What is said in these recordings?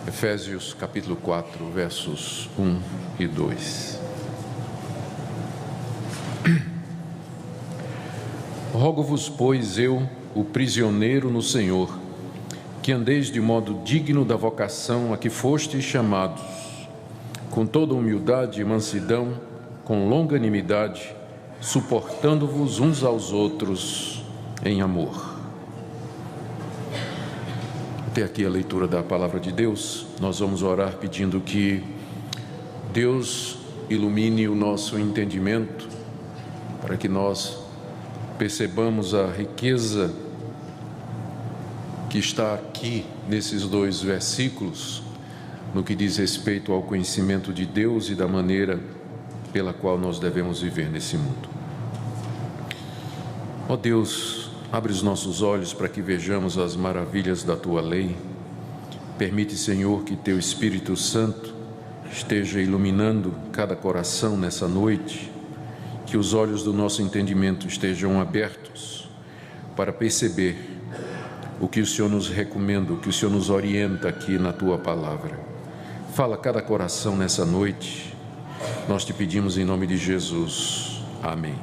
Efésios capítulo 4, versos 1 e 2. Rogo-vos, pois, eu, o prisioneiro no Senhor, que andeis de modo digno da vocação a que fostes chamados, com toda humildade e mansidão, com longanimidade, suportando-vos uns aos outros em amor. Até aqui a leitura da palavra de Deus. Nós vamos orar pedindo que Deus ilumine o nosso entendimento, para que nós percebamos a riqueza que está aqui nesses dois versículos, no que diz respeito ao conhecimento de Deus e da maneira pela qual nós devemos viver nesse mundo. Ó Deus, abre os nossos olhos para que vejamos as maravilhas da Tua lei. Permite, Senhor, que Teu Espírito Santo esteja iluminando cada coração nessa noite, que os olhos do nosso entendimento estejam abertos para perceber o que o Senhor nos recomenda, o que o Senhor nos orienta aqui na Tua palavra. Fala a cada coração nessa noite, nós te pedimos em nome de Jesus. Amém.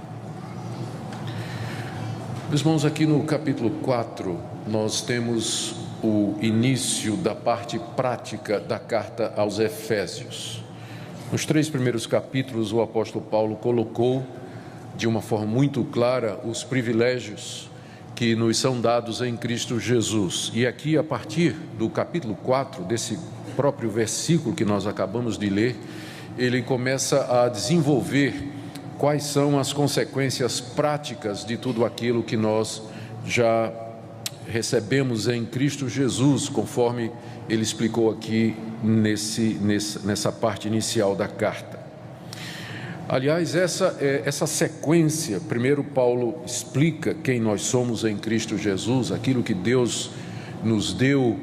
Meus irmãos, aqui no capítulo 4, nós temos o início da parte prática da carta aos Efésios. Nos 3 primeiros capítulos, o apóstolo Paulo colocou de uma forma muito clara os privilégios que nos são dados em Cristo Jesus. E aqui, a partir do capítulo 4, desse próprio versículo que nós acabamos de ler, ele começa a desenvolver quais são as consequências práticas de tudo aquilo que nós já recebemos em Cristo Jesus, conforme ele explicou aqui nessa parte inicial da carta. Aliás, essa sequência, primeiro Paulo explica quem nós somos em Cristo Jesus, aquilo que Deus nos deu,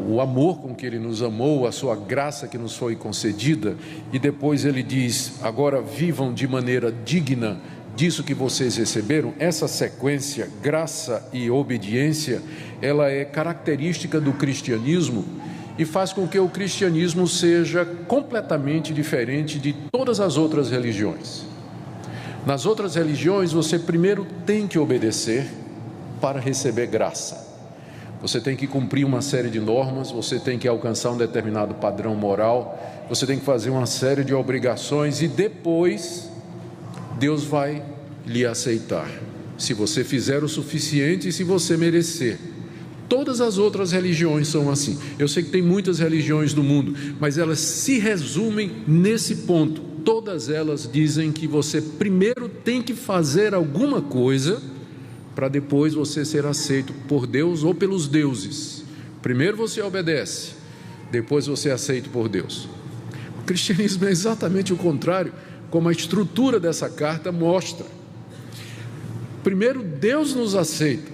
o amor com que Ele nos amou, a sua graça que nos foi concedida, e depois ele diz, agora vivam de maneira digna disso que vocês receberam. Essa sequência, graça e obediência, ela é característica do cristianismo e faz com que o cristianismo seja completamente diferente de todas as outras religiões. Nas outras religiões, você primeiro tem que obedecer para receber graça. Você tem que cumprir uma série de normas, você tem que alcançar um determinado padrão moral, você tem que fazer uma série de obrigações e depois Deus vai lhe aceitar, se você fizer o suficiente e se você merecer. Todas as outras religiões são assim. Eu sei que tem muitas religiões no mundo, mas elas se resumem nesse ponto. Todas elas dizem que você primeiro tem que fazer alguma coisa para depois você ser aceito por Deus ou pelos deuses. Primeiro você obedece, depois você é aceito por Deus. O cristianismo é exatamente o contrário, como a estrutura dessa carta mostra. Primeiro Deus nos aceita,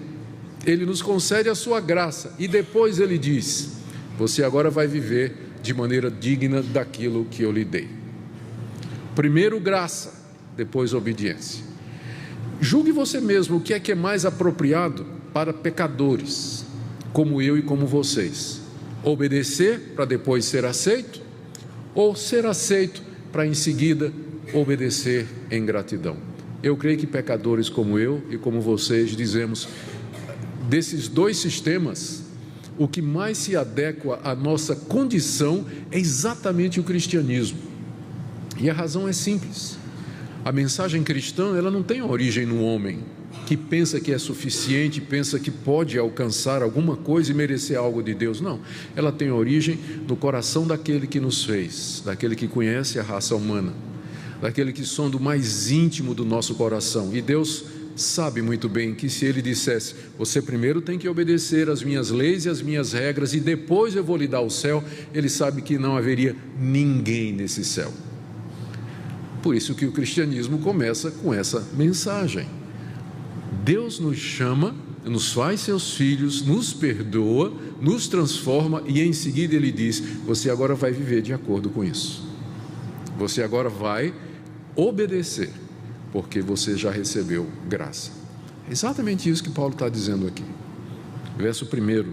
Ele nos concede a sua graça e depois Ele diz, você agora vai viver de maneira digna daquilo que eu lhe dei. Primeiro graça, depois obediência. Julgue você mesmo o que é mais apropriado para pecadores, como eu e como vocês. Obedecer para depois ser aceito, ou ser aceito para em seguida obedecer em gratidão. Eu creio que pecadores como eu e como vocês dizemos, desses dois sistemas, o que mais se adequa à nossa condição é exatamente o cristianismo. E a razão é simples. A mensagem cristã, ela não tem origem no homem, que pensa que é suficiente, pensa que pode alcançar alguma coisa e merecer algo de Deus. Não, ela tem origem no coração daquele que nos fez, daquele que conhece a raça humana, daquele que sonda o mais íntimo do nosso coração. E Deus sabe muito bem que se Ele dissesse, você primeiro tem que obedecer às minhas leis e às minhas regras e depois eu vou lhe dar o céu, Ele sabe que não haveria ninguém nesse céu. Por isso que o cristianismo começa com essa mensagem. Deus nos chama, nos faz seus filhos, nos perdoa, nos transforma e em seguida Ele diz, você agora vai viver de acordo com isso. Você agora vai obedecer, porque você já recebeu graça. É exatamente isso que Paulo está dizendo aqui. Verso 1,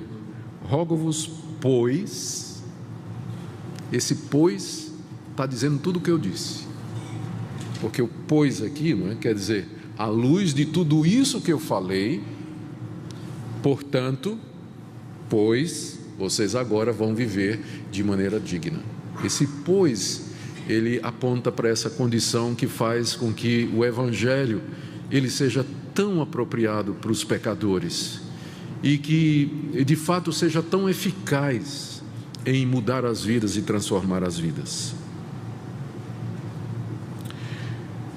rogo-vos, pois, Esse pois está dizendo tudo o que eu disse, porque o pois aqui, não é? Quer dizer, à luz de tudo isso que eu falei, portanto, pois vocês agora vão viver de maneira digna. Esse pois, ele aponta para essa condição que faz com que o Evangelho ele seja tão apropriado para os pecadores e que de fato seja tão eficaz em mudar as vidas e transformar as vidas.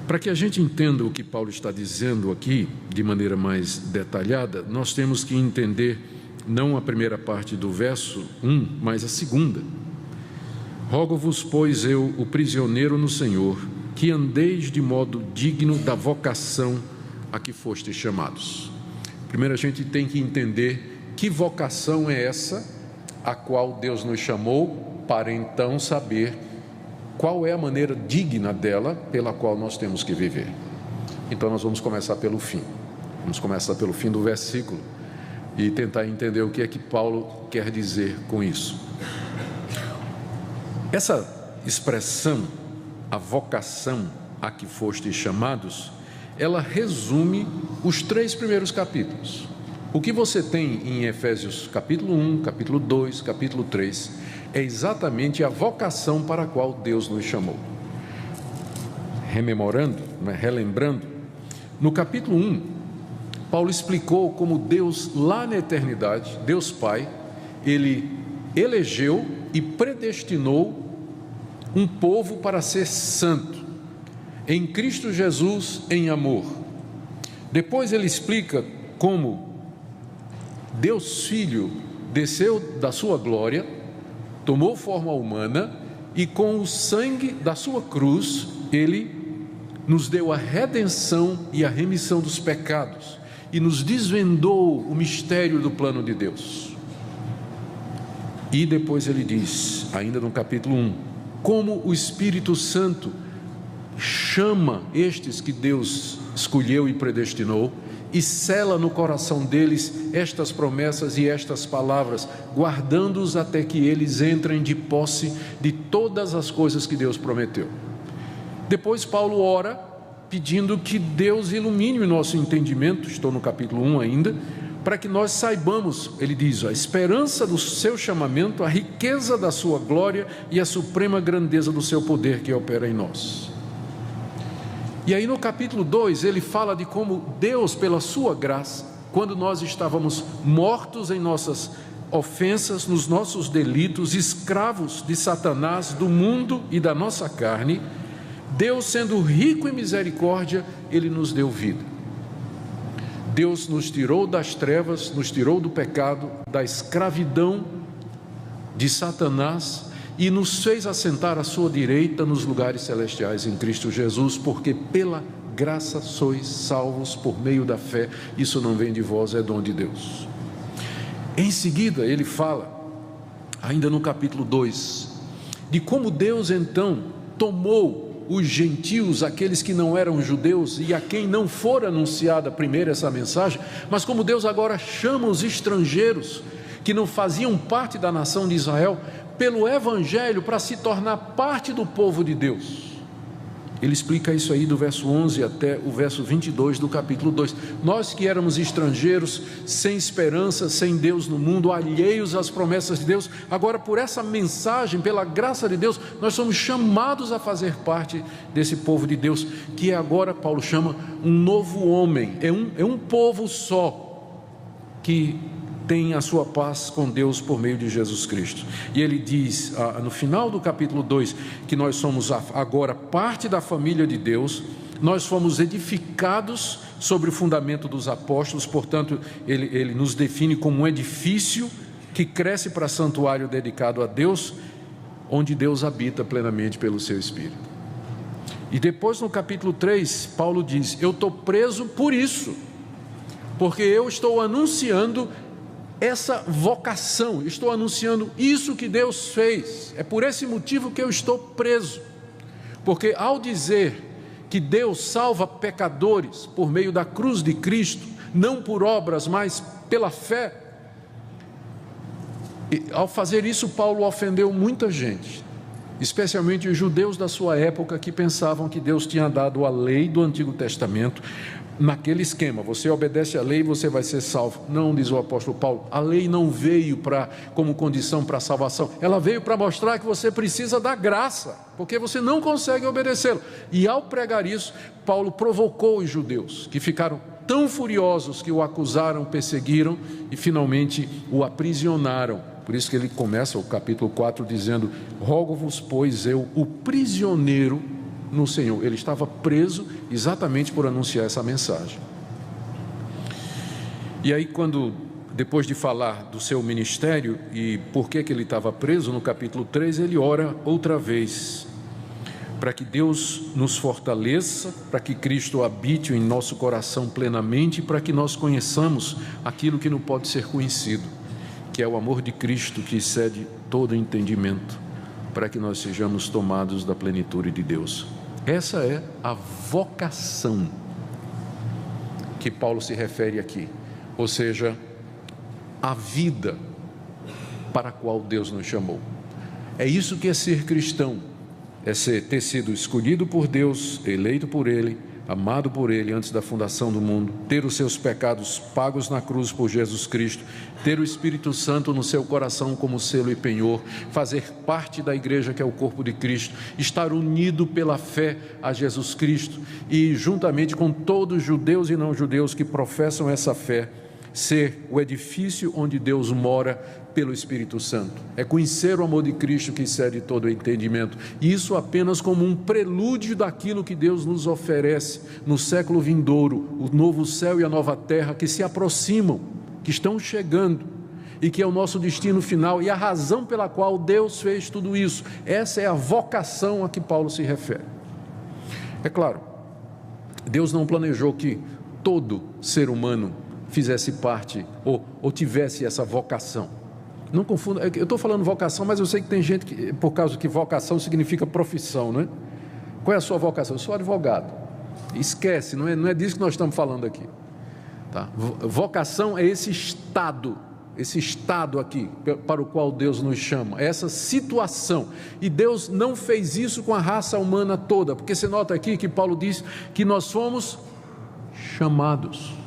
Para que a gente entenda o que Paulo está dizendo aqui de maneira mais detalhada, nós temos que entender não a primeira parte do verso 1, mas a segunda. Rogo-vos, pois, eu, o prisioneiro no Senhor, que andeis de modo digno da vocação a que fostes chamados. Primeiro a gente tem que entender que vocação é essa a qual Deus nos chamou, para então saber qual é a maneira digna dela pela qual nós temos que viver. Então nós vamos começar pelo fim. Vamos começar pelo fim do versículo e tentar entender o que é que Paulo quer dizer com isso. Essa expressão, a vocação a que fostes chamados, ela resume os 3 primeiros capítulos. O que você tem em Efésios capítulo 1, capítulo 2, capítulo 3, é exatamente a vocação para a qual Deus nos chamou. Relembrando, no capítulo 1, Paulo explicou como Deus, lá na eternidade, Deus Pai, Ele elegeu e predestinou um povo para ser santo, em Cristo Jesus, em amor. Depois ele explica como Deus Filho desceu da sua glória, tomou forma humana e com o sangue da sua cruz, Ele nos deu a redenção e a remissão dos pecados e nos desvendou o mistério do plano de Deus. E depois ele diz, ainda no capítulo 1, como o Espírito Santo chama estes que Deus escolheu e predestinou e sela no coração deles estas promessas e estas palavras, guardando-os até que eles entrem de posse de todas as coisas que Deus prometeu. Depois Paulo ora pedindo que Deus ilumine o nosso entendimento, estou no capítulo 1 ainda, para que nós saibamos, ele diz, a esperança do seu chamamento, a riqueza da sua glória e a suprema grandeza do seu poder que opera em nós. E aí no capítulo 2 ele fala de como Deus, pela sua graça, quando nós estávamos mortos em nossas ofensas, nos nossos delitos, escravos de Satanás, do mundo e da nossa carne, Deus, sendo rico em misericórdia, Ele nos deu vida. Deus nos tirou das trevas, nos tirou do pecado, da escravidão de Satanás e nos fez assentar à sua direita nos lugares celestiais em Cristo Jesus, porque pela graça sois salvos por meio da fé. Isso não vem de vós, é dom de Deus. Em seguida ele fala, ainda no capítulo 2, de como Deus então tomou os gentios, aqueles que não eram judeus e a quem não for anunciada primeiro essa mensagem, mas como Deus agora chama os estrangeiros que não faziam parte da nação de Israel pelo Evangelho para se tornar parte do povo de Deus. Ele explica isso aí do verso 11 até o verso 22 do capítulo 2. Nós que éramos estrangeiros, sem esperança, sem Deus no mundo, alheios às promessas de Deus, agora por essa mensagem, pela graça de Deus, nós somos chamados a fazer parte desse povo de Deus, que é agora, Paulo chama, um novo homem, é um povo só, que tem a sua paz com Deus por meio de Jesus Cristo. E ele diz no final do capítulo 2 que nós somos agora parte da família de Deus, nós fomos edificados sobre o fundamento dos apóstolos, portanto ele nos define como um edifício que cresce para santuário dedicado a Deus, onde Deus habita plenamente pelo seu Espírito. E depois no capítulo 3 Paulo diz, eu estou preso por isso, porque eu estou anunciando essa vocação, estou anunciando isso que Deus fez, é por esse motivo que eu estou preso, porque ao dizer que Deus salva pecadores por meio da cruz de Cristo, não por obras, mas pela fé, e ao fazer isso Paulo ofendeu muita gente, especialmente os judeus da sua época, que pensavam que Deus tinha dado a lei do Antigo Testamento naquele esquema: você obedece à lei e você vai ser salvo. Não, diz o apóstolo Paulo, a lei não veio como condição para a salvação, ela veio para mostrar que você precisa da graça, porque você não consegue obedecê-lo. E ao pregar isso, Paulo provocou os judeus, que ficaram tão furiosos que o acusaram, perseguiram e finalmente o aprisionaram. Por isso que ele começa o capítulo 4 dizendo: rogo-vos, pois eu, o prisioneiro no Senhor. Ele estava preso exatamente por anunciar essa mensagem. E aí, depois de falar do seu ministério e por que ele estava preso, no capítulo 3, ele ora outra vez, para que Deus nos fortaleça, para que Cristo habite em nosso coração plenamente, para que nós conheçamos aquilo que não pode ser conhecido, que é o amor de Cristo que excede todo entendimento, para que nós sejamos tomados da plenitude de Deus. Essa é a vocação que Paulo se refere aqui, ou seja, a vida para a qual Deus nos chamou. É isso que é ser cristão, é ter sido escolhido por Deus, eleito por Ele, amado por Ele antes da fundação do mundo, ter os seus pecados pagos na cruz por Jesus Cristo, ter o Espírito Santo no seu coração como selo e penhor, fazer parte da igreja que é o corpo de Cristo, estar unido pela fé a Jesus Cristo e, juntamente com todos os judeus e não judeus que professam essa fé, ser o edifício onde Deus mora pelo Espírito Santo. É conhecer o amor de Cristo que excede todo o entendimento. E isso apenas como um prelúdio daquilo que Deus nos oferece no século vindouro, o novo céu e a nova terra que se aproximam, que estão chegando e que é o nosso destino final e a razão pela qual Deus fez tudo isso. Essa é a vocação a que Paulo se refere. É claro, Deus não planejou que todo ser humano fizesse parte ou tivesse essa vocação. Não confunda, eu estou falando vocação, mas eu sei que tem gente que, por causa que vocação significa profissão, não é? Qual é a sua vocação? Eu sou advogado. Esquece, não é disso que nós estamos falando aqui. Tá? Vocação é esse estado aqui para o qual Deus nos chama, essa situação. E Deus não fez isso com a raça humana toda, porque você nota aqui que Paulo diz que nós fomos chamados.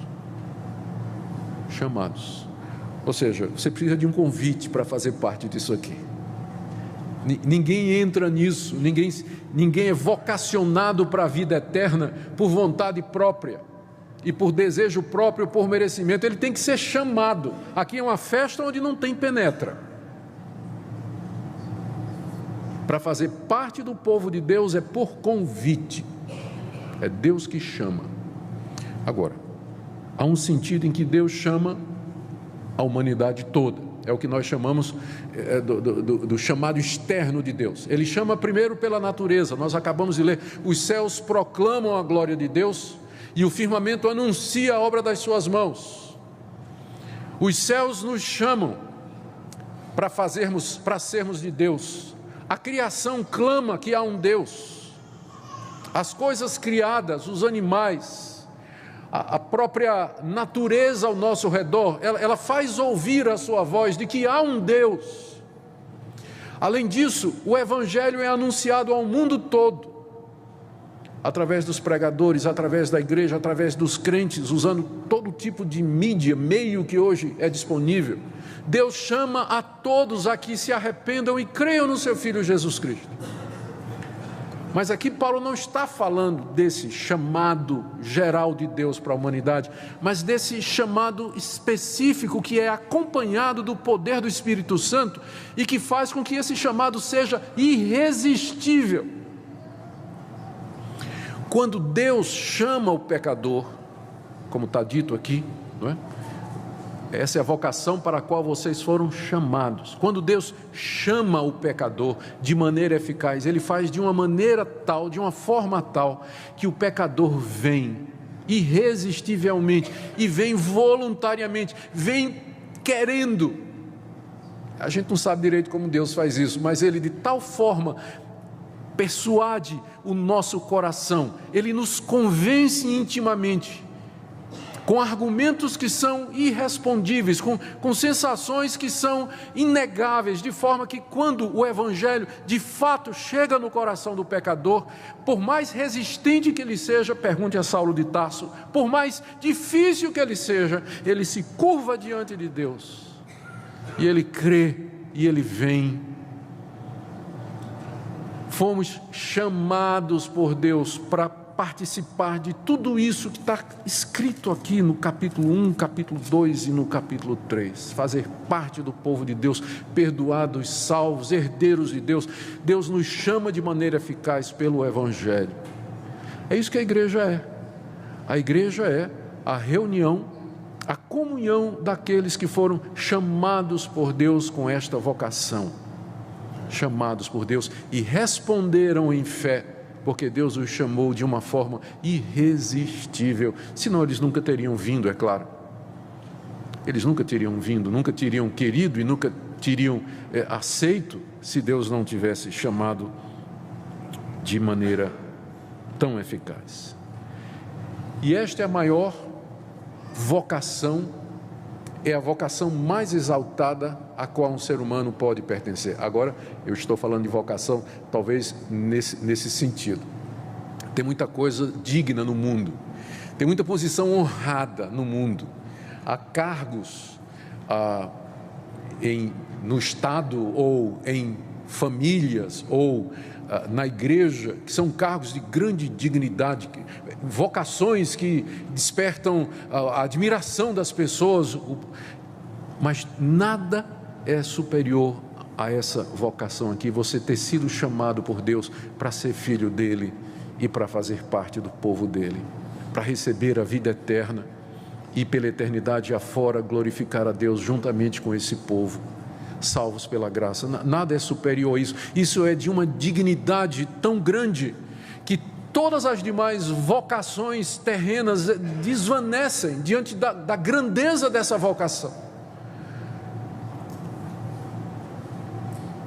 Ou seja, você precisa de um convite para fazer parte disso aqui. Ninguém entra nisso, ninguém é vocacionado para a vida eterna por vontade própria e por desejo próprio, por merecimento. Ele tem que ser chamado. Aqui é uma festa onde não tem penetra. Para fazer parte do povo de Deus é por convite. É Deus que chama. Agora, há um sentido em que Deus chama a humanidade toda. É o que nós chamamos do chamado externo de Deus. Ele chama primeiro pela natureza. Nós acabamos de ler: os céus proclamam a glória de Deus e o firmamento anuncia a obra das suas mãos. Os céus nos chamam para sermos de Deus. A criação clama que há um Deus. As coisas criadas, os animais, a própria natureza ao nosso redor, ela faz ouvir a sua voz de que há um Deus. Além disso, o Evangelho é anunciado ao mundo todo, através dos pregadores, através da igreja, através dos crentes, usando todo tipo de mídia, meio que hoje é disponível. Deus chama a todos a que se arrependam e creiam no seu Filho Jesus Cristo. Mas aqui Paulo não está falando desse chamado geral de Deus para a humanidade, mas desse chamado específico que é acompanhado do poder do Espírito Santo e que faz com que esse chamado seja irresistível. Quando Deus chama o pecador, como está dito aqui, não é? Essa é a vocação para a qual vocês foram chamados. Quando Deus chama o pecador de maneira eficaz, Ele faz de uma maneira tal, de uma forma tal, que o pecador vem irresistivelmente e vem voluntariamente, vem querendo. A gente não sabe direito como Deus faz isso, mas Ele de tal forma persuade o nosso coração, Ele nos convence intimamente com argumentos que são irrespondíveis, com sensações que são inegáveis, de forma que quando o Evangelho de fato chega no coração do pecador, por mais resistente que ele seja, pergunte a Saulo de Tarso, por mais difícil que ele seja, ele se curva diante de Deus, e ele crê, e ele vem. Fomos chamados por Deus para participar de tudo isso que está escrito aqui no capítulo 1, capítulo 2 e no capítulo 3, fazer parte do povo de Deus, perdoados, salvos, herdeiros de Deus. Deus nos chama de maneira eficaz pelo Evangelho. É isso que a igreja é. A igreja é a reunião, a comunhão daqueles que foram chamados por Deus com esta vocação, chamados por Deus e responderam em fé, porque Deus os chamou de uma forma irresistível. Senão eles nunca teriam vindo, é claro. Eles nunca teriam vindo, nunca teriam querido e nunca teriam aceito, se Deus não tivesse chamado de maneira tão eficaz. E esta é a maior vocação, é a vocação mais exaltada a qual um ser humano pode pertencer. Agora, eu estou falando de vocação, talvez nesse sentido. Tem muita coisa digna no mundo, tem muita posição honrada no mundo. Há cargos no Estado ou em famílias ou na igreja, que são cargos de grande dignidade, vocações que despertam a admiração das pessoas, mas nada é superior a essa vocação aqui, você ter sido chamado por Deus para ser filho dele e para fazer parte do povo dele, para receber a vida eterna e pela eternidade afora glorificar a Deus juntamente com esse povo, salvos pela graça. Nada é superior a isso. Isso é de uma dignidade tão grande que todas as demais vocações terrenas desvanecem diante da grandeza dessa vocação.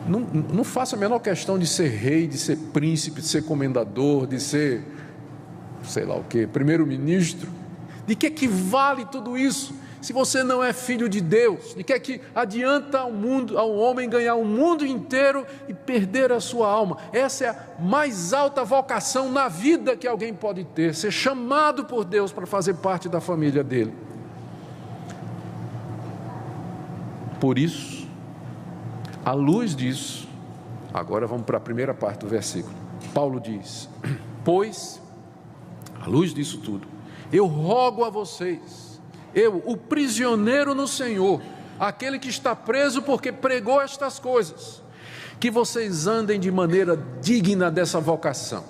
Não faça a menor questão de ser rei, de ser príncipe, de ser comendador, de ser, sei lá o que, primeiro-ministro. De que vale tudo isso, se você não é filho de Deus? De que adianta ao homem ganhar o mundo inteiro e perder a sua alma? Essa é a mais alta vocação na vida que alguém pode ter, ser chamado por Deus para fazer parte da família dele. Por isso, à luz disso, agora vamos para a primeira parte do versículo. Paulo diz: pois, à luz disso tudo, eu rogo a vocês, eu, o prisioneiro no Senhor, aquele que está preso porque pregou estas coisas, que vocês andem de maneira digna dessa vocação.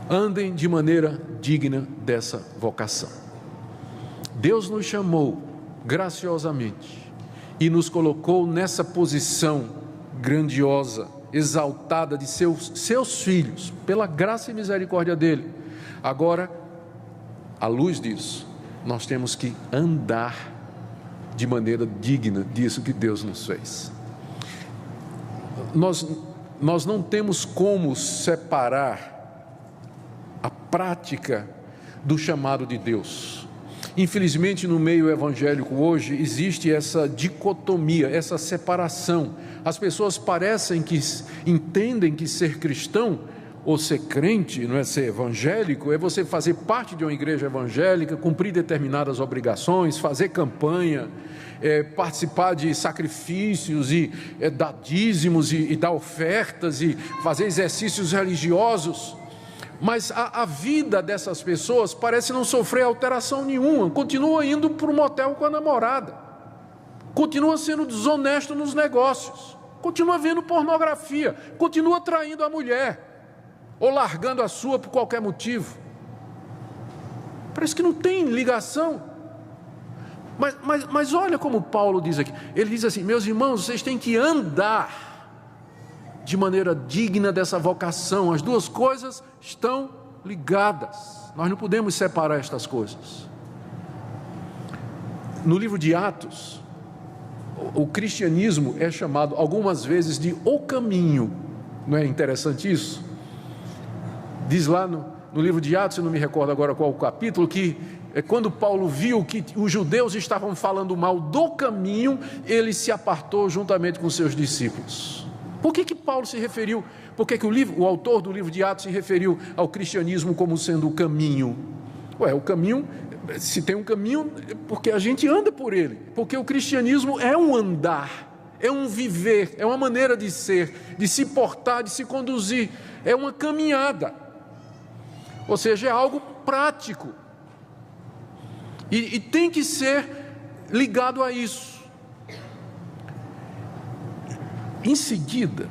Andem de maneira digna dessa vocação. Deus nos chamou graciosamente e nos colocou nessa posição grandiosa, exaltada de seus filhos, pela graça e misericórdia dele. Agora, à luz disso, nós temos que andar de maneira digna disso que Deus nos fez. Nós não temos como separar a prática do chamado de Deus. Infelizmente, no meio evangélico hoje, existe essa dicotomia, essa separação. As pessoas parecem que entendem que ser cristão ou ser crente, não é ser evangélico, é você fazer parte de uma igreja evangélica, cumprir determinadas obrigações, fazer campanha, participar de sacrifícios e dar dízimos e dar ofertas e fazer exercícios religiosos. Mas a vida dessas pessoas parece não sofrer alteração nenhuma, continua indo para um motel com a namorada, continua sendo desonesto nos negócios, continua vendo pornografia, continua traindo a mulher, ou largando a sua por qualquer motivo. Parece que não tem ligação. Mas olha como Paulo diz aqui, ele diz assim: meus irmãos, vocês têm que andar de maneira digna dessa vocação. As duas coisas estão ligadas, nós não podemos separar estas coisas. No livro de Atos, o cristianismo é chamado algumas vezes de o caminho. Não é interessante isso? Diz lá no livro de Atos, eu não me recordo agora qual o capítulo, que quando Paulo viu que os judeus estavam falando mal do caminho, ele se apartou juntamente com seus discípulos. Por que Paulo se referiu, por que o autor do livro de Atos se referiu ao cristianismo como sendo o caminho? O caminho, se tem um caminho, é porque a gente anda por ele, porque o cristianismo é um andar, é um viver, é uma maneira de ser, de se portar, de se conduzir, é uma caminhada, ou seja, é algo prático, e tem que ser ligado a isso. Em seguida,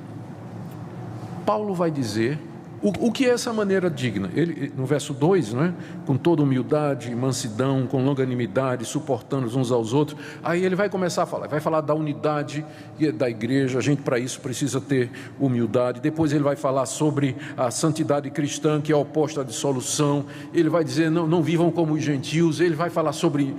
Paulo vai dizer o que é essa maneira digna. Ele, no verso 2, não é? Com toda humildade, mansidão, com longanimidade, suportando uns aos outros. Aí ele vai começar a falar, vai falar da unidade da igreja. A gente para isso precisa ter humildade. Depois ele vai falar sobre a santidade cristã, que é oposta à dissolução. Ele vai dizer, não vivam como os gentios. Ele vai falar sobre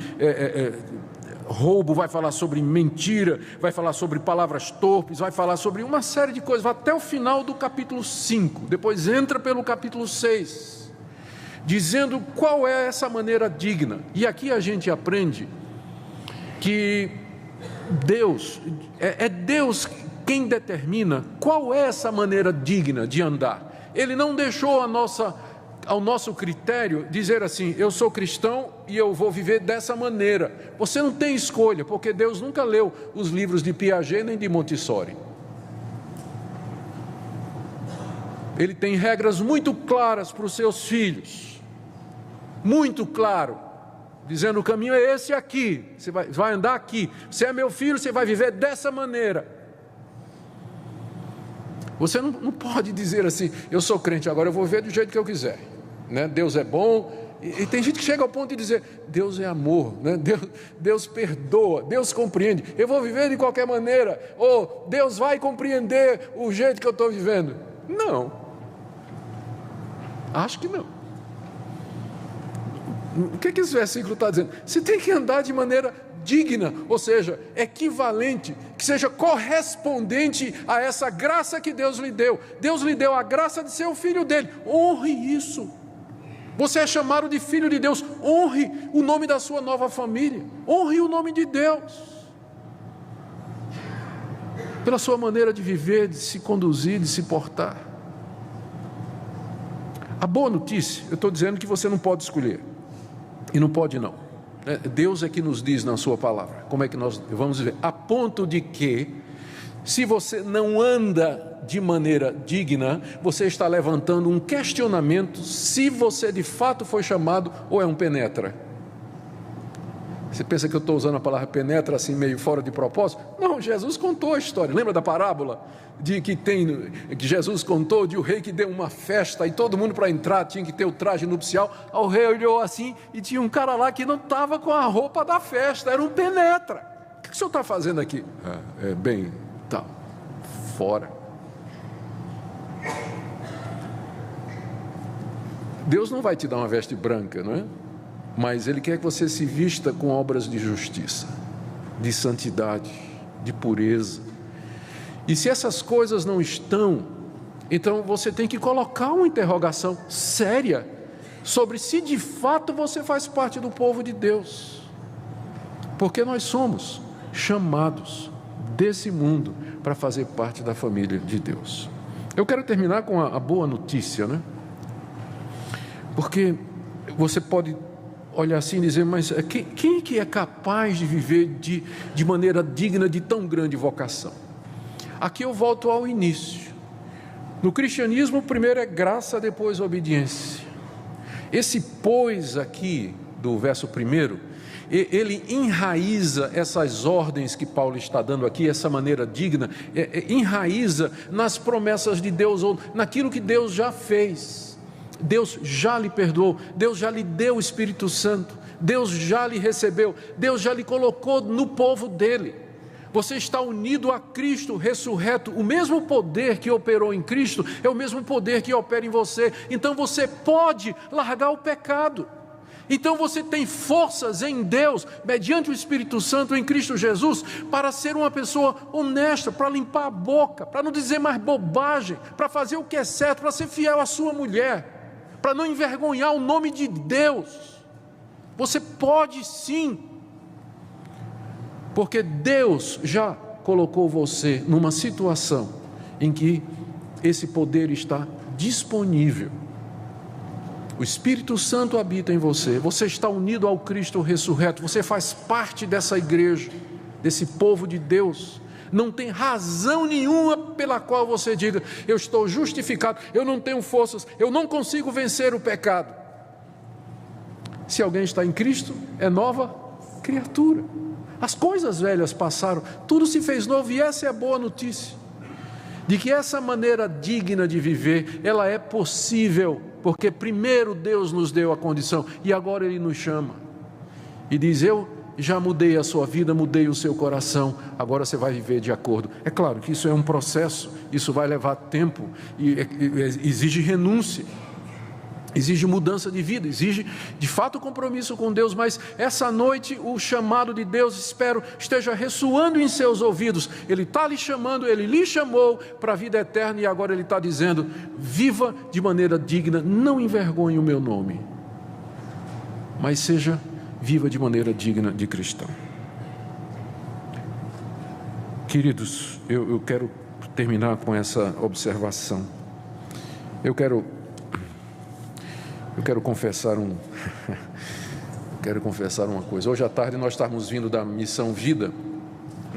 roubo, vai falar sobre mentira, vai falar sobre palavras torpes, vai falar sobre uma série de coisas, vai até o final do capítulo 5, depois entra pelo capítulo 6, dizendo qual é essa maneira digna. E aqui a gente aprende que Deus, é Deus quem determina qual é essa maneira digna de andar. Ele não deixou ao nosso critério dizer assim, eu sou cristão e eu vou viver dessa maneira. Você não tem escolha, porque Deus nunca leu os livros de Piaget nem de Montessori. Ele tem regras muito claras para os seus filhos, muito claro, dizendo o caminho é esse aqui, você vai andar aqui, você é meu filho, você vai viver dessa maneira. Você não pode dizer assim, eu sou crente, agora eu vou viver do jeito que eu quiser, né? Deus é bom, e tem gente que chega ao ponto de dizer, Deus é amor, né? Deus perdoa, Deus compreende, eu vou viver de qualquer maneira, ou Deus vai compreender o jeito que eu estou vivendo. Não, acho que não. O que esse versículo está dizendo? Você tem que andar de maneira digna, ou seja, equivalente, que seja correspondente a essa graça que Deus lhe deu. Deus lhe deu a graça de ser o filho dele, honre isso. Você é chamado de filho de Deus, honre o nome da sua nova família, honre o nome de Deus, pela sua maneira de viver, de se conduzir, de se portar. A boa notícia, eu estou dizendo que você não pode escolher, e não pode não. Deus é que nos diz na sua palavra como é que nós vamos viver, a ponto de que, se você não anda de maneira digna, você está levantando um questionamento se você de fato foi chamado ou é um penetra. Você pensa que eu estou usando a palavra penetra assim meio fora de propósito? Não, Jesus contou a história. Lembra da parábola que Jesus contou de o rei que deu uma festa e todo mundo para entrar tinha que ter o traje nupcial? O rei olhou assim e tinha um cara lá que não estava com a roupa da festa, era um penetra. O que o senhor está fazendo aqui? Tá, fora. Deus não vai te dar uma veste branca, não é? Mas Ele quer que você se vista com obras de justiça, de santidade, de pureza. E se essas coisas não estão, então você tem que colocar uma interrogação séria sobre se de fato você faz parte do povo de Deus. Porque nós somos chamados desse mundo para fazer parte da família de Deus. Eu quero terminar com a boa notícia, né? Porque você pode olhar assim e dizer, mas quem que é capaz de viver de maneira digna de tão grande vocação? Aqui eu volto ao início. No cristianismo, primeiro é graça, depois obediência. Esse pois aqui, do verso 1, ele enraiza essas ordens que Paulo está dando aqui, essa maneira digna, enraiza nas promessas de Deus, ou naquilo que Deus já fez. Deus já lhe perdoou, Deus já lhe deu o Espírito Santo, Deus já lhe recebeu, Deus já lhe colocou no povo dele. Você está unido a Cristo ressurreto. O mesmo poder que operou em Cristo é o mesmo poder que opera em você. Então você pode largar o pecado. Então você tem forças em Deus, mediante o Espírito Santo em Cristo Jesus, para ser uma pessoa honesta, para limpar a boca, para não dizer mais bobagem, para fazer o que é certo, para ser fiel à sua mulher, para não envergonhar o nome de Deus. Você pode sim, porque Deus já colocou você numa situação em que esse poder está disponível. O Espírito Santo habita em você, você está unido ao Cristo ressurreto, você faz parte dessa igreja, desse povo de Deus. Não tem razão nenhuma pela qual você diga: eu estou justificado, eu não tenho forças, eu não consigo vencer o pecado. Se alguém está em Cristo, é nova criatura. As coisas velhas passaram, tudo se fez novo, e essa é a boa notícia, de que essa maneira digna de viver, ela é possível, porque primeiro Deus nos deu a condição, e agora Ele nos chama, e diz: eu já mudei a sua vida, mudei o seu coração, agora você vai viver de acordo. É claro que isso é um processo, isso vai levar tempo, e exige renúncia, exige mudança de vida, exige de fato compromisso com Deus, mas essa noite o chamado de Deus, espero, esteja ressoando em seus ouvidos. Ele está lhe chamando, Ele lhe chamou para a vida eterna, e agora Ele está dizendo: viva de maneira digna, não envergonhe o meu nome, mas viva de maneira digna de cristão. Queridos, eu quero terminar com essa observação. Eu quero confessar uma coisa. Hoje à tarde nós estávamos vindo da Missão Vida,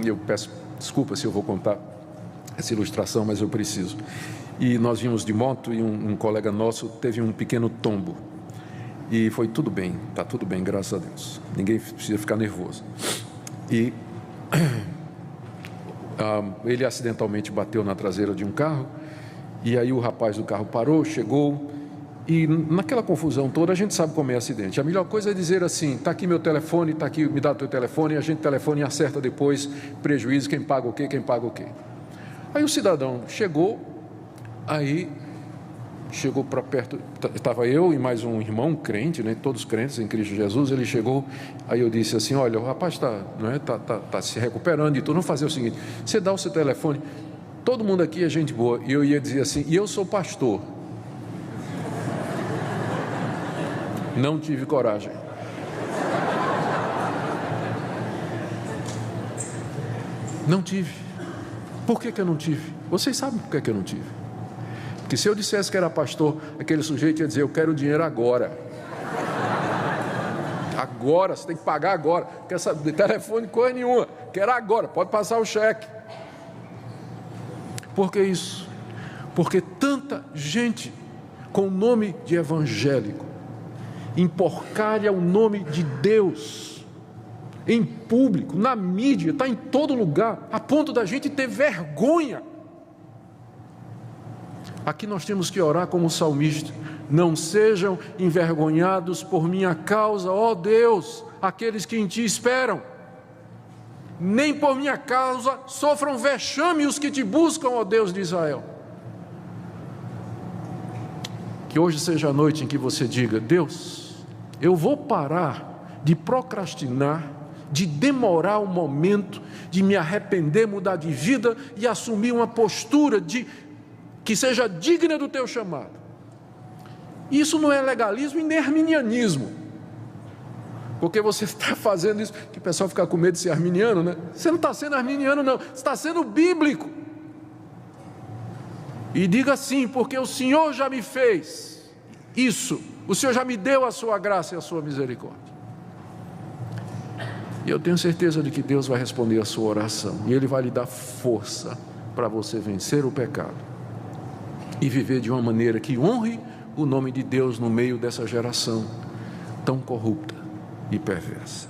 e eu peço desculpa se eu vou contar essa ilustração, mas eu preciso. E nós vimos de moto, e um colega nosso teve um pequeno tombo, e foi tudo bem, está tudo bem, graças a Deus, ninguém precisa ficar nervoso. E ele acidentalmente bateu na traseira de um carro, e aí o rapaz do carro parou, chegou, e naquela confusão toda, a gente sabe como é acidente. A melhor coisa é dizer assim: está aqui meu telefone, está aqui, me dá o teu telefone, e a gente telefone e acerta depois prejuízo, quem paga o quê, quem paga o quê. Aí o cidadão chegou, chegou para perto, estava eu e mais um irmão crente, né, todos crentes em Cristo Jesus. Ele chegou, aí eu disse assim: olha, o rapaz está se recuperando, e tu não fazer o seguinte, você dá o seu telefone, todo mundo aqui é gente boa. E eu ia dizer assim: e eu sou pastor. Não tive coragem. Não tive. Por que eu não tive? Vocês sabem por que eu não tive. Porque se eu dissesse que era pastor, aquele sujeito ia dizer: eu quero o dinheiro agora. Agora, você tem que pagar agora. Quer saber de telefone, coisa nenhuma. Quero agora, pode passar o cheque. Por que isso? Porque tanta gente com o nome de evangélico emporcalha o nome de Deus em público, na mídia, está em todo lugar, a ponto da gente ter vergonha. Aqui nós temos que orar como o salmista: não sejam envergonhados por minha causa, ó Deus, aqueles que em ti esperam. Nem por minha causa sofram vexame os que te buscam, ó Deus de Israel. Que hoje seja a noite em que você diga: Deus, eu vou parar de procrastinar, de demorar o momento de me arrepender, mudar de vida e assumir uma postura que seja digna do teu chamado. Isso não é legalismo e nem arminianismo, porque você está fazendo isso, que o pessoal fica com medo de ser arminiano, né? Você não está sendo arminiano, não, você está sendo bíblico. E diga assim: porque o Senhor já me fez isso, o Senhor já me deu a sua graça e a sua misericórdia. E eu tenho certeza de que Deus vai responder a sua oração, e Ele vai lhe dar força para você vencer o pecado e viver de uma maneira que honre o nome de Deus no meio dessa geração tão corrupta e perversa.